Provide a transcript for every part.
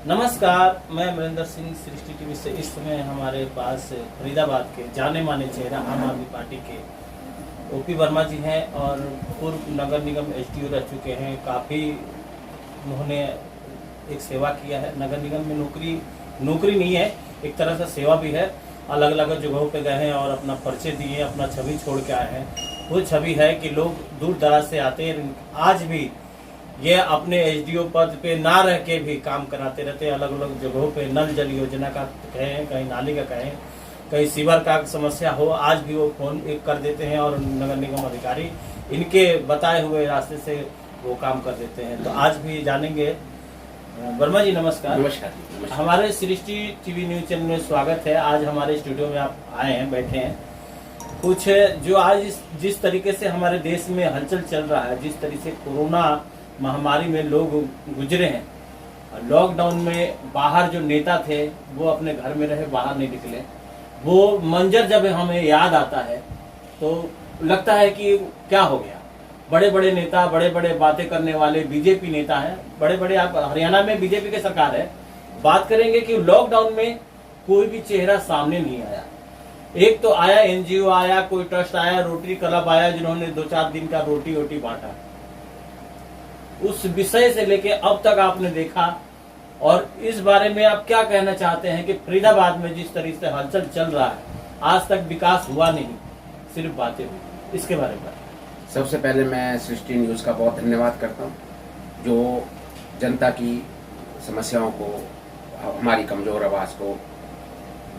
नमस्कार, मैं अमरिंदर सिंह सृष्टि टीवी से। इस समय हमारे पास फरीदाबाद के जाने माने चेहरा आम आदमी पार्टी के ओपी वर्मा जी हैं और पूर्व नगर निगम एसडीओ रह चुके हैं। काफ़ी उन्होंने एक सेवा किया है। नगर निगम में नौकरी नहीं है, एक तरह से सेवा भी है। अलग अलग जगहों पे गए हैं और अपना परिचय दिए, अपना छवि छोड़ के आए हैं। वो छवि है कि लोग दूर दराज से आते हैं। आज भी ये अपने एसडीओ पद पे ना रह के भी काम कराते रहते हैं। अलग अलग जगहों पे नल जल योजना का कहें, कहीं नाली का कहें, कहीं सीवर का समस्या हो, आज भी वो फोन एक कर देते हैं और नगर निगम अधिकारी इनके बताए हुए रास्ते से वो काम कर देते हैं। तो आज भी जानेंगे। वर्मा जी नमस्कार। नमस्कार। हमारे सृष्टि टीवी न्यूज चैनल में स्वागत है। आज हमारे स्टूडियो में आप आए हैं, बैठे हैं। कुछ जो आज जिस तरीके से हमारे देश में हलचल चल रहा है, जिस तरीके से कोरोना महामारी में लोग गुजरे हैं, लॉकडाउन में बाहर जो नेता थे वो अपने घर में रहे, बाहर नहीं निकले, वो मंजर जब हमें याद आता है तो लगता है कि क्या हो गया। बड़े बड़े नेता, बड़े बड़े बातें करने वाले बीजेपी नेता हैं, बड़े बड़े, आप हरियाणा में बीजेपी की सरकार है, बात करेंगे कि लॉकडाउन में कोई भी चेहरा सामने नहीं आया। एक तो आया एनजीओ आया, कोई ट्रस्ट आया, रोटरी क्लब आया, जिन्होंने 2-4 दिन का रोटी बांटा। उस विषय से लेके अब तक आपने देखा, और इस बारे में आप क्या कहना चाहते हैं कि फरीदाबाद में जिस तरीके से हलचल चल रहा है, आज तक विकास हुआ नहीं, सिर्फ बातें हुई, इसके बारे में? सबसे पहले मैं सृष्टि न्यूज का बहुत धन्यवाद करता हूँ, जो जनता की समस्याओं को, हमारी कमजोर आवाज को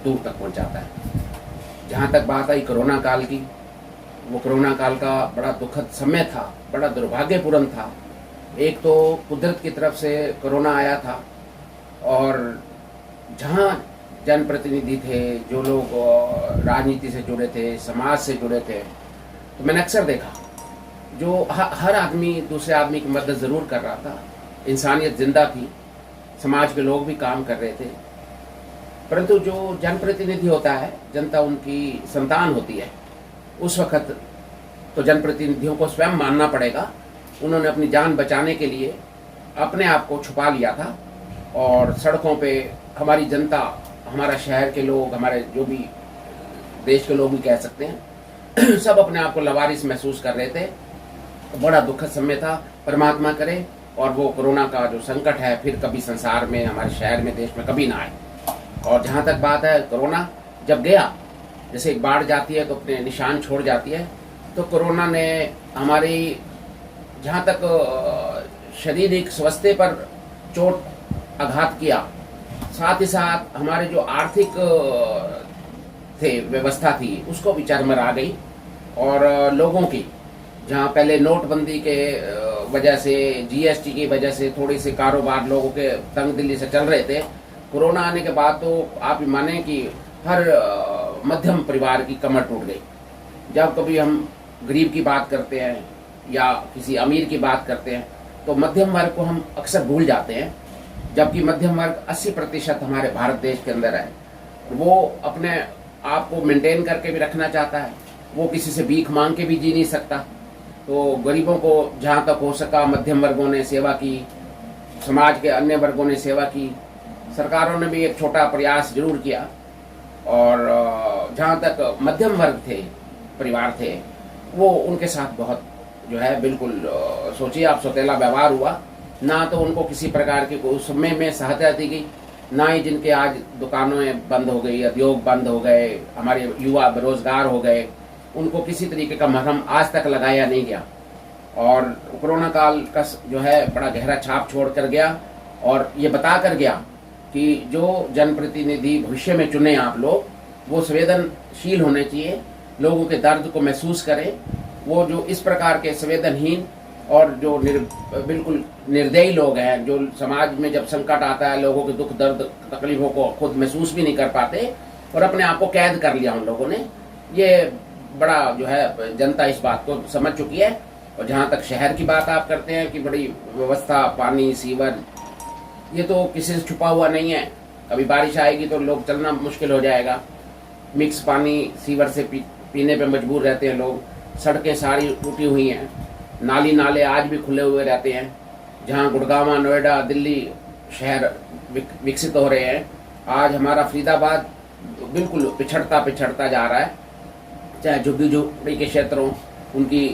दूर तक पहुंचाता है। जहाँ तक बात आई कोरोना काल की, वो कोरोना काल का बड़ा दुखद समय था, बड़ा दुर्भाग्यपूर्ण था। एक तो कुदरत की तरफ से कोरोना आया था, और जहाँ जनप्रतिनिधि थे, जो लोग राजनीति से जुड़े थे, समाज से जुड़े थे, तो मैंने अक्सर देखा जो हर आदमी दूसरे आदमी की मदद ज़रूर कर रहा था। इंसानियत जिंदा थी, समाज के लोग भी काम कर रहे थे। परंतु जो जनप्रतिनिधि होता है, जनता उनकी संतान होती है, उस वक्त तो जनप्रतिनिधियों को स्वयं मानना पड़ेगा। उन्होंने अपनी जान बचाने के लिए अपने आप को छुपा लिया था, और सड़कों पे हमारी जनता, हमारा शहर के लोग, हमारे जो भी देश के लोग भी कह सकते हैं, सब अपने आप को लवारिस महसूस कर रहे थे। बड़ा दुखद समय था। परमात्मा करे और वो कोरोना का जो संकट है फिर कभी संसार में, हमारे शहर में, देश में कभी ना आए। और जहाँ तक बात है, कोरोना जब गया, जैसे एक बाढ़ जाती है तो अपने निशान छोड़ जाती है, तो कोरोना ने हमारी जहाँ तक शारीरिक स्वास्थ्य पर चोट आघात किया, साथ ही साथ हमारे जो आर्थिक थे व्यवस्था थी उसको भी चरमर आ गई। और लोगों की, जहाँ पहले नोटबंदी के वजह से, जीएसटी की वजह से थोड़ी सी कारोबार लोगों के तंग दिल्ली से चल रहे थे, कोरोना आने के बाद तो आप ही माने कि हर मध्यम परिवार की कमर टूट गई। जब कभी हम गरीब की बात करते हैं या किसी अमीर की बात करते हैं तो मध्यम वर्ग को हम अक्सर भूल जाते हैं, जबकि मध्यम वर्ग 80% हमारे भारत देश के अंदर है। वो अपने आप को मेंटेन करके भी रखना चाहता है, वो किसी से भीख मांग के भी जी नहीं सकता। तो गरीबों को जहाँ तक हो सका मध्यम वर्गों ने सेवा की, समाज के अन्य वर्गों ने सेवा की, सरकारों ने भी एक छोटा प्रयास जरूर किया। और जहाँ तक मध्यम वर्ग थे, परिवार थे, वो उनके साथ बहुत जो है बिल्कुल सोचिए आप सौतेला व्यवहार हुआ। ना तो उनको किसी प्रकार की उस समय में सहायता दी गई, ना ही जिनके आज दुकानें बंद हो गई, उद्योग बंद हो गए, हमारे युवा बेरोजगार हो गए, उनको किसी तरीके का मरहम आज तक लगाया नहीं गया। और कोरोना काल का जो है बड़ा गहरा छाप छोड़ कर गया, और ये बता कर गया कि जो जनप्रतिनिधि भविष्य में चुने आप लोग, वो संवेदनशील होने चाहिए, लोगों के दर्द को महसूस करें। वो जो इस प्रकार के संवेदनहीन और जो बिल्कुल निर्दयी लोग हैं, जो समाज में जब संकट आता है लोगों के दुख दर्द तकलीफों को खुद महसूस भी नहीं कर पाते और अपने आप को कैद कर लिया उन लोगों ने, ये बड़ा जो है जनता इस बात को समझ चुकी है। और जहाँ तक शहर की बात आप करते हैं कि बड़ी व्यवस्था, पानी, सीवर, ये तो किसी से छुपा हुआ नहीं है। कभी बारिश आएगी तो लोग चलना मुश्किल हो जाएगा, मिक्स पानी सीवर से पीने पे मजबूर रहते हैं लोग। सड़कें सारी टूटी हुई हैं, नाली नाले आज भी खुले हुए रहते हैं। जहाँ गुड़गांव, नोएडा, दिल्ली शहर विकसित हो रहे हैं। आज हमारा फरीदाबाद बिल्कुल पिछड़ता जा रहा है। चाहे झुग्गी झोपड़ी के क्षेत्र हों, उनकी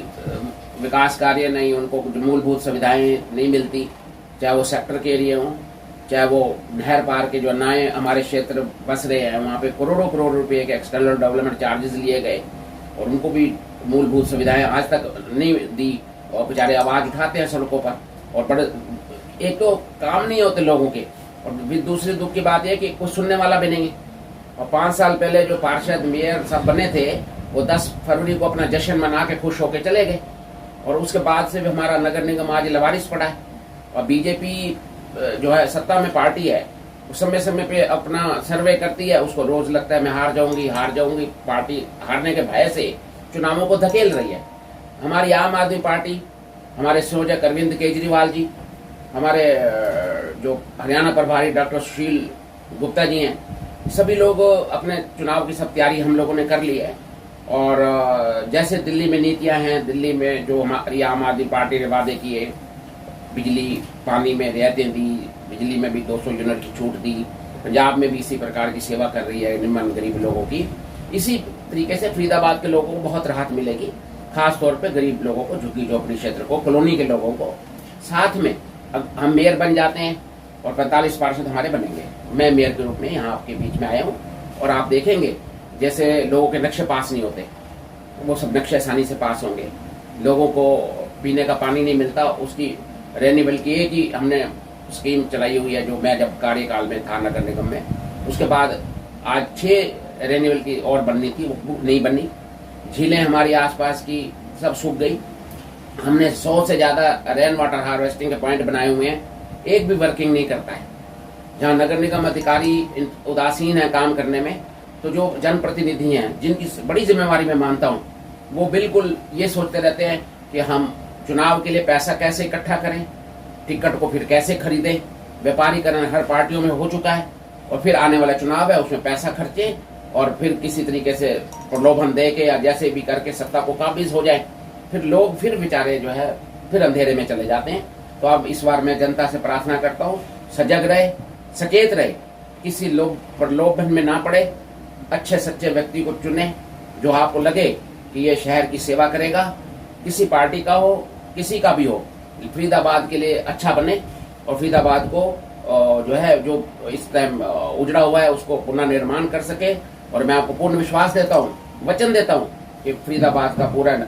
विकास कार्य नहीं, उनको मूलभूत सुविधाएं नहीं मिलती, चाहे वो सेक्टर के एरिया हों, चाहे वो नहर पार के जो नए हमारे क्षेत्र बस रहे हैं, वहाँ पे करोड़ों रुपए के एक्सटर्नल डेवलपमेंट चार्जेस लिए गए और उनको भी मूलभूत सुविधाएं आज तक नहीं दी और बेचारे आवाज उठाते हैं सड़कों पर। और बड़े एक तो काम नहीं होते लोगों के, और दूसरी दुख की बात यह कि कुछ सुनने वाला भी नहीं है। और 5 साल पहले जो पार्षद मेयर सब बने थे, वो 10 फरवरी को अपना जश्न मना के खुश होकर चले गए, और उसके बाद से भी हमारा नगर निगम आज लवारिस पड़ा है। और बीजेपी जो है सत्ता में पार्टी है, समय समय पे अपना सर्वे करती है, उसको रोज लगता है मैं हार जाऊंगी, पार्टी हारने के भय से चुनावों को धकेल रही है। हमारी आम आदमी पार्टी, हमारे संयोजक अरविंद केजरीवाल जी, हमारे जो हरियाणा प्रभारी डॉक्टर सुशील गुप्ता जी हैं, सभी लोग अपने चुनाव की सब तैयारी हम लोगों ने कर ली है। और जैसे दिल्ली में नीतियां हैं, दिल्ली में जो हमारी आम आदमी पार्टी ने वादे किए, बिजली पानी में रियायतें दी, बिजली में भी 200 यूनिट की छूट दी, पंजाब में भी इसी प्रकार की सेवा कर रही है निम्न गरीब लोगों की। इसी तरीके से फरीदाबाद के लोगों को बहुत राहत मिलेगी, खास तौर पे गरीब लोगों को, झुग्गी झोपड़ी क्षेत्र को, कॉलोनी के लोगों को। साथ में अब हम मेयर बन जाते हैं और 45 पार्षद हमारे बनेंगे। मैं मेयर के रूप में यहाँ आपके बीच में आया हूँ, और आप देखेंगे जैसे लोगों के नक्शे पास नहीं होते, वो सब नक्शे आसानी से पास होंगे। लोगों को पीने का पानी नहीं मिलता, उसकी रेन्यूएबल की एक ही हमने स्कीम चलाई हुई है, जो मैं जब कार्यकाल में था नगर निगम में। उसके बाद आज 6 रेन्यूएबल की और बननी थी, वो नहीं बनी। झीलें हमारी आसपास की सब सूख गई। हमने 100 से ज्यादा रेन वाटर हार्वेस्टिंग के पॉइंट बनाए हुए हैं, एक भी वर्किंग नहीं करता है। जहाँ नगर निगम अधिकारी उदासीन है काम करने में, तो जो जनप्रतिनिधि हैं, जिनकी बड़ी जिम्मेवारी मैं मानता हूँ, वो बिल्कुल ये सोचते रहते हैं कि हम चुनाव के लिए पैसा कैसे इकट्ठा करें, टिकट को फिर कैसे खरीदें। व्यापारीकरण हर पार्टियों में हो चुका है, और फिर आने वाला चुनाव है, उसमें पैसा खर्चे और फिर किसी तरीके से प्रलोभन दे के या जैसे भी करके सत्ता को काबिज हो जाए, फिर लोग फिर बेचारे जो है फिर अंधेरे में चले जाते हैं। तो अब इस बार मैं जनता से प्रार्थना करता हूँ, सजग रहे, सचेत रहे, किसी लोग प्रलोभन में ना पड़े, अच्छे सच्चे व्यक्ति को चुने जो आपको लगे कि ये शहर की सेवा करेगा, किसी पार्टी का हो, किसी का भी हो, फरीदाबाद के लिए अच्छा बने और फरीदाबाद को जो है, जो इस टाइम उजड़ा हुआ है, उसको पुनर्निर्माण कर सके। और मैं आपको पूर्ण विश्वास देता हूँ, वचन देता हूँ कि फरीदाबाद का पूरा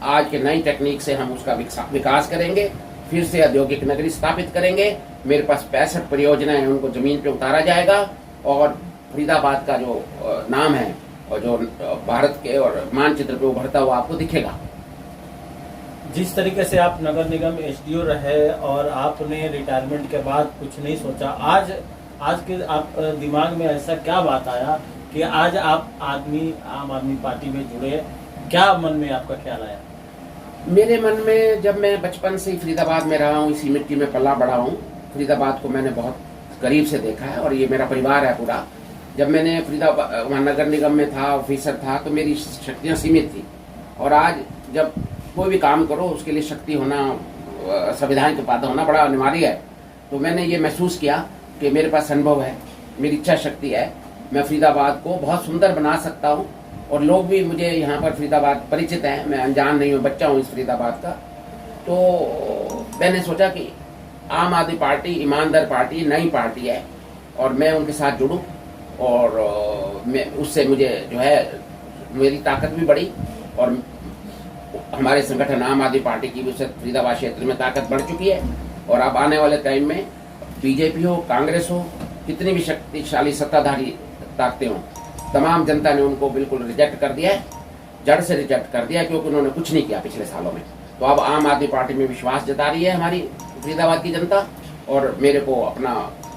आज के नई टेक्निक से हम उसका विकास करेंगे, फिर से औद्योगिक नगरी स्थापित करेंगे। मेरे पास 65 परियोजनाएं हैं, उनको जमीन पे उतारा जाएगा, और फरीदाबाद का जो नाम है और जो भारत के और मानचित्र पे उभरता हुआ आपको दिखेगा। जिस तरीके से आप नगर निगम एसडीओ रहे और आपने रिटायरमेंट के बाद कुछ नहीं सोचा, आज के आप दिमाग में ऐसा क्या बात आया कि आज आप आम आदमी पार्टी में जुड़े? क्या मन में आपका ख्याल आया? मेरे मन में, जब मैं बचपन से ही फरीदाबाद में रहा हूँ, इसी मिट्टी में पला बड़ा हूँ, फरीदाबाद को मैंने बहुत करीब से देखा है और ये मेरा परिवार है पूरा। जब मैंने फरीदाबाद वहाँ नगर निगम में था, ऑफिसर था, तो मेरी शक्तियाँ सीमित थी, और आज जब कोई भी काम करो उसके लिए शक्ति होना, संविधान के पात्र होना बड़ा अनिवार्य है। तो मैंने ये महसूस किया कि मेरे पास अनुभव है, मेरी इच्छा शक्ति है, मैं फरीदाबाद को बहुत सुंदर बना सकता हूँ। और लोग भी मुझे यहाँ पर फरीदाबाद परिचित हैं, मैं अनजान नहीं हूँ, बच्चा हूँ इस फरीदाबाद का। तो मैंने सोचा कि आम आदमी पार्टी ईमानदार पार्टी, नई पार्टी है, और मैं उनके साथ जुड़ूं, और मैं उससे मुझे जो है मेरी ताकत भी बढ़ी, और हमारे संगठन आम आदमी पार्टी की भी उससे फरीदाबाद क्षेत्र में ताकत बढ़ चुकी है। और अब आने वाले टाइम में बीजेपी हो, कांग्रेस हो, कितनी भी शक्तिशाली सत्ताधारी ताकतें हों, तमाम जनता ने उनको बिल्कुल रिजेक्ट कर दिया है, जड़ से रिजेक्ट कर दिया है, क्योंकि उन्होंने कुछ नहीं किया पिछले सालों में। तो अब आम आदमी पार्टी में विश्वास जता रही है हमारी फरीदाबाद की जनता, और मेरे को अपना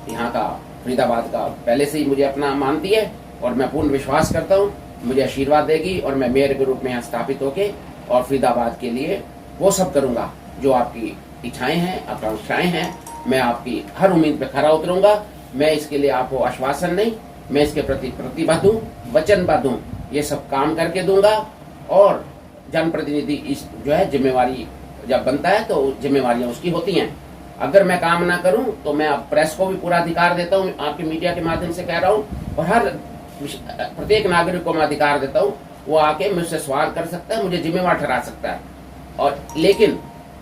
यहाँ का फरीदाबाद का पहले से ही मुझे अपना मानती है, और मैं पूर्ण विश्वास करता हूँ मुझे आशीर्वाद देगी, और मैं मेयर के रूप में यहाँ स्थापित होके और फरीदाबाद के लिए वो सब करूँगा जो आपकी इच्छाएं हैं, आकांक्षाएं हैं। मैं आपकी हर उम्मीद पे खरा उतरूंगा। मैं इसके लिए आपको आश्वासन नहीं, मैं इसके प्रति प्रतिबद्ध हूँ, वचनबद्ध हूँ, ये सब काम करके दूंगा। और जनप्रतिनिधि इस जो है जिम्मेवारी जब बनता है तो जिम्मेवारियां उसकी होती हैं, अगर मैं काम ना करूं तो मैं अब प्रेस को भी पूरा अधिकार देता हूं, आपके मीडिया के माध्यम से कह रहा हूं, और हर प्रत्येक नागरिक को मैं अधिकार देता हूं, वो आके मुझसे सवाल कर सकता है, मुझे जिम्मेवार ठहरा सकता है। और लेकिन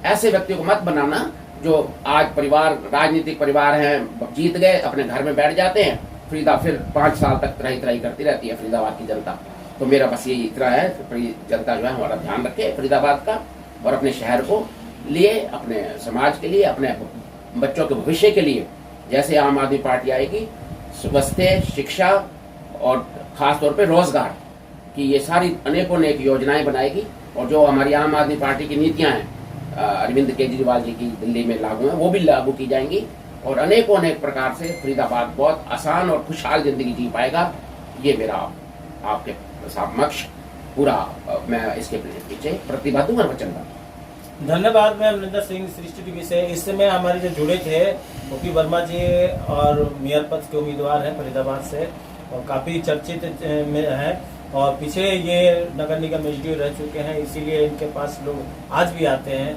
ऐसे व्यक्तियों को मत बनाना जो आज परिवार, राजनीतिक परिवार हैं, जीत गए, अपने घर में बैठ जाते हैं, फिर 5 साल तक त्राही करती रहती है फरीदाबाद की जनता। तो मेरा बस यही इतना है, जनता जो है हमारा ध्यान रखे फरीदाबाद का, और अपने शहर को लिए, अपने समाज के लिए, अपने बच्चों के भविष्य के लिए, जैसे आम आदमी पार्टी आएगी, स्वास्थ्य, शिक्षा और खास तौर पे रोजगार की ये सारी अनेकों अनेक योजनाएं बनाएगी। और जो हमारी आम आदमी पार्टी की नीतियां हैं अरविंद केजरीवाल जी की दिल्ली में लागू है, वो भी लागू की जाएंगी, और अनेकों अनेक प्रकार से फरीदाबाद बहुत आसान और खुशहाल जिंदगी जी पाएगा। ये मेरा आपके समक्ष पूरा मैं इसके पीछे प्रतिबद्ध हूं और वचनबद्ध। धन्यवाद। मैं अमरिंदर सिंह, सृष्टि टीवी से। इस समय हमारे जो जुड़े थे ओपी वर्मा जी और मेयर पद के उम्मीदवार हैं फरीदाबाद से, और काफी चर्चित में है, और पीछे ये नगर निगम एसडीओ रह चुके हैं, इसीलिए इनके पास लोग आज भी आते हैं।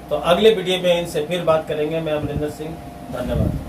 तो अगले वीडियो में इनसे फिर बात करेंगे। मैं अमरिंदर सिंह, धन्यवाद।